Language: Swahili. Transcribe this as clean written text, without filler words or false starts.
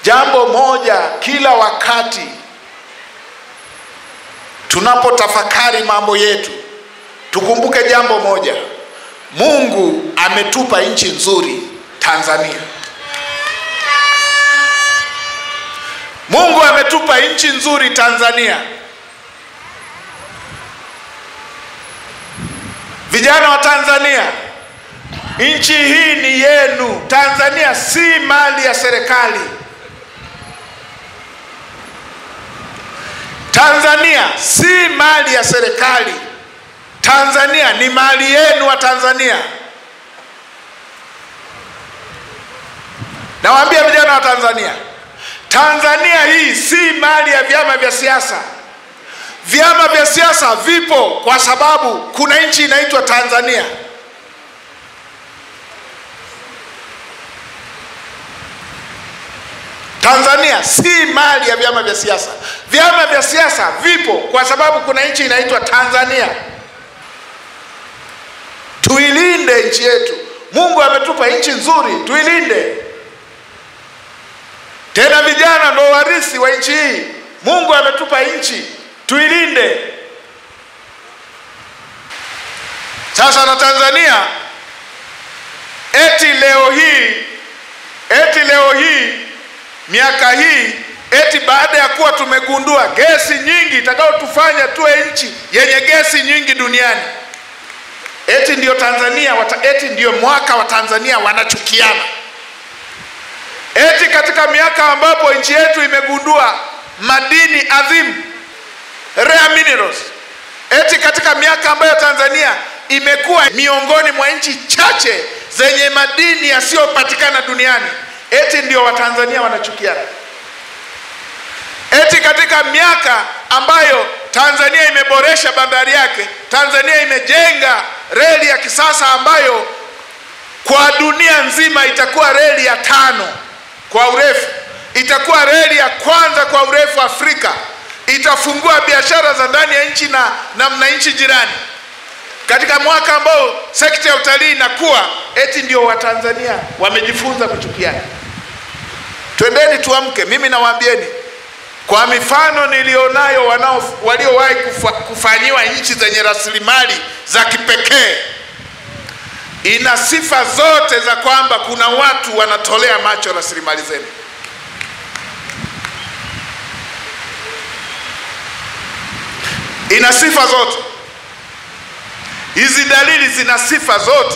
Jambo moja kila wakati tunapotafakari mambo yetu, tukumbuke jambo moja. Mungu ametupa nchi nzuri, Tanzania. Mungu ametupa nchi nzuri, Tanzania. Vijana wa Tanzania, nchi hii ni yenu. Tanzania si mali ya serikali. Tanzania si mali ya serikali. Tanzania ni mali yenu wa Tanzania. Nawaambia vijana wa Tanzania, Tanzania hii si mali ya vyama vya siasa. Vyama vya siasa vipo kwa sababu kuna nchi inaitwa Tanzania. Tanzania si mali ya vyama vya siasa. Vyama vya siasa vipo kwa sababu kuna nchi inaitwa Tanzania. Tuilinde nchi yetu. Mungu ametupa nchi nzuri, tuilinde. Tena vijana ndio warisi wa nchi hii. Mungu ametupa nchi, tuilinde. Sasa na Tanzania eti leo hii miaka hii eti baada ya kuwa tumegundua gesi nyingi itakayotufanya tuwe nchi yenye gesi nyingi duniani, eti ndio Tanzania eti ndio mwaka wa Tanzania wanachukiana. Eti katika miaka ambapo nchi yetu imegundua madini adhimu, rare minerals, eti katika miaka ambayo Tanzania imekuwa miongoni mwa nchi chache zenye madini yasiyopatikana duniani, eti ndio Watanzania wanachukiana. Eti katika miaka ambayo Tanzania imeboresha bandari yake, Tanzania imejenga reli ya kisasa ambayo kwa dunia nzima itakuwa reli ya 5 kwa urefu, itakuwa reli ya kwanza kwa urefu Afrika, itafungua biashara za ndani ya nchi na nchi jirani. Katika mwaka ambao sekta ya utalii inakuwa, eti ndio Watanzania wamejifunza kuchukiana. Twendeni tuamke. Mimi nawaambieni kwa mifano nilionayo waliowahi kufanyiwa nchi zenye rasilimali za kipekee, ina sifa zote za kwamba kuna watu wanatolea macho rasilimali zenu. Ina sifa zote. Hizi dalili zina sifa zote.